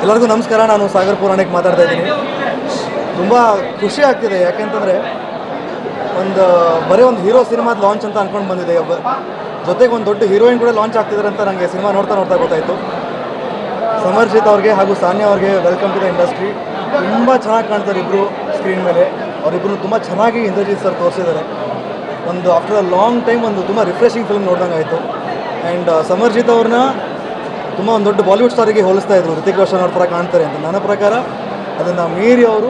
ಎಲ್ಲರಿಗೂ ನಮಸ್ಕಾರ. ನಾನು ಸಾಗರ್ ಪುರಾಣಿಕ್ ಮಾತಾಡ್ತಾ ಇದ್ದೀನಿ. ತುಂಬ ಖುಷಿ ಆಗ್ತಿದೆ, ಯಾಕೆಂತಂದರೆ ಬರೀ ಒಂದು ಹೀರೋ ಸಿನಿಮಾದ ಲಾಂಚ್ ಅಂತ ಅಂದ್ಕೊಂಡು ಬಂದಿದೆ. ಜೊತೆಗೆ ಒಂದು ದೊಡ್ಡ ಹೀರೋಯಿನ್ ಕೂಡ ಲಾಂಚ್ ಆಗ್ತಿದ್ದಾರೆ ಅಂತ ನನಗೆ ಸಿನಿಮಾ ನೋಡ್ತಾ ಗೊತ್ತಾಯಿತು. ಸಮರ್ಜಿತ್ ಅವ್ರಿಗೆ ಹಾಗೂ ಸಾನ್ಯಾ ಅವ್ರಿಗೆ ವೆಲ್ಕಮ್ ಟು ದ ಇಂಡಸ್ಟ್ರಿ. ತುಂಬ ಚೆನ್ನಾಗಿ ಕಾಣ್ತಾರೆ ಇಬ್ಬರು ಸ್ಕ್ರೀನ್ ಮೇಲೆ. ಅವರಿಬ್ಬರು ತುಂಬ ಚೆನ್ನಾಗಿ ಇಂದ್ರಜಿತ್ ಸರ್ ತೋರಿಸಿದ್ದಾರೆ. ಆಫ್ಟರ್ ಅ ಲಾಂಗ್ ಟೈಮ್ ತುಂಬ ರಿಫ್ರೆಶಿಂಗ್ ಫಿಲ್ಮ್ ನೋಡ್ದಂಗೆ ಆಯಿತು. ಆ್ಯಂಡ್ ಸಮರ್ಜಿತ್ ಅವ್ರನ್ನ ತುಂಬ ಒಂದು ದೊಡ್ಡ ಬಾಲಿವುಡ್ ಸ್ಟಾರಿಗೆ ಹೋಲಿಸ್ತಾ ಇದ್ರು, ಋತಿಕ್ ರೋಷನ್ ಅವ್ರ ಥರ ಕಾಣ್ತಾರೆ ಅಂತ. ನನ್ನ ಪ್ರಕಾರ ಅದನ್ನು ಮೀರಿ ಅವರು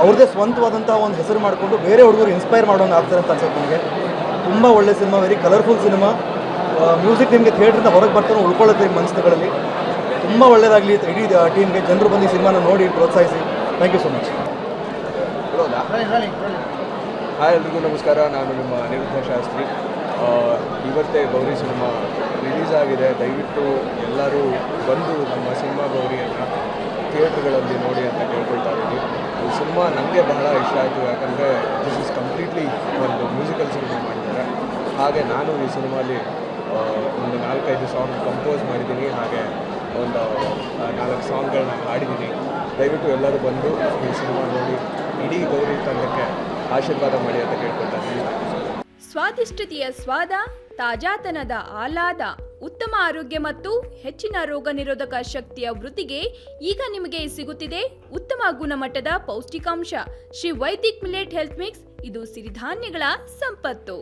ಅವ್ರದ್ದೇ ಸ್ವಂತವಾದಂಥ ಒಂದು ಹೆಸರು ಮಾಡಿಕೊಂಡು ಬೇರೆ ಹುಡುಗರು ಇನ್ಸ್ಪೈರ್ ಮಾಡೋಂಗೆ ಆಗ್ತಾರೆ ಅಂತ ಅನ್ಸುತ್ತೆ ನನಗೆ. ತುಂಬ ಒಳ್ಳೆ cinema, very colourful cinema. Music ನಿಮಗೆ ಥಿಯೇಟ್ರಿಂದ ಹೊರಗೆ ಬರ್ತಾನೆ ಉಳ್ಕೊಳ್ಳುತ್ತೆ ನಿಮ್ಮ ಮನಸ್ಸುಗಳಲ್ಲಿ. ತುಂಬ ಒಳ್ಳೆಯದಾಗಲಿ ಇಡೀ ಟೀಮ್ಗೆ. ಜನರು ಬಂದು ಈ ಸಿನಿಮಾನ ನೋಡಿ ಪ್ರೋತ್ಸಾಹಿಸಿ. Thank you so much. Hi, ಎಲ್ರಿಗೂ ನಮಸ್ಕಾರ. ನಾನು ನಿಮ್ಮ ಅನಿರುದ್ಧ ಶಾಸ್ತ್ರಿ. ಇವತ್ತೇ ಗೌರಿ ಸಿನಿಮಾ ರಿಲೀಸ್ ಆಗಿದೆ. ದಯವಿಟ್ಟು ಎಲ್ಲರೂ ಬಂದು ನಮ್ಮ ಸಿನಿಮಾ ಗೌರಿಯನ್ನು ಥಿಯೇಟ್ರ್ಗಳಲ್ಲಿ ನೋಡಿ ಅಂತ ಕೇಳ್ಕೊಳ್ತಾ ಇದ್ದೀನಿ. ಈ ಸಿನಿಮಾ ನನಗೆ ಬಹಳ ಇಷ್ಟ ಆಯಿತು, ಯಾಕಂದರೆ ದಿಸ್ ಇಸ್ ಕಂಪ್ಲೀಟ್ಲಿ ಒಂದು ಮ್ಯೂಸಿಕಲ್ ಸಿನಿಮಾ ಮಾಡಿದ್ದಾರೆ. ಹಾಗೆ ನಾನು ಈ ಸಿನಿಮಾಲಿ ಒಂದು 4-5 ಸಾಂಗ್ ಕಂಪೋಸ್ ಮಾಡಿದ್ದೀನಿ, ಹಾಗೆ ಒಂದು 4 ಸಾಂಗ್ಗಳನ್ನ ಹಾಡಿದ್ದೀನಿ. ದಯವಿಟ್ಟು ಎಲ್ಲರೂ ಬಂದು ಈ ಸಿನಿಮಾ ನೋಡಿ ಇಡೀ ಗೌರಿ ತಂಡಕ್ಕೆ ಆಶೀರ್ವಾದ ಮಾಡಿ ಅಂತ ಕೇಳ್ಕೊಳ್ತಾ ಇದ್ದೀನಿ. ಸ್ವಾದಿಷ್ಟತೆಯ ಸ್ವಾದ, ತಾಜಾತನದ ಆಹ್ಲಾದ, ಉತ್ತಮ ಆರೋಗ್ಯ ಮತ್ತು ಹೆಚ್ಚಿನ ರೋಗ ನಿರೋಧಕ ಶಕ್ತಿಯ ವೃದ್ಧಿಗೆ ಈಗ ನಿಮಗೆ ಸಿಗುತ್ತಿದೆ ಉತ್ತಮ ಗುಣಮಟ್ಟದ ಪೌಷ್ಟಿಕಾಂಶ. Shri Vaidik millet health mix. ಇದು ಸಿರಿಧಾನ್ಯಗಳ ಸಂಪತ್ತು.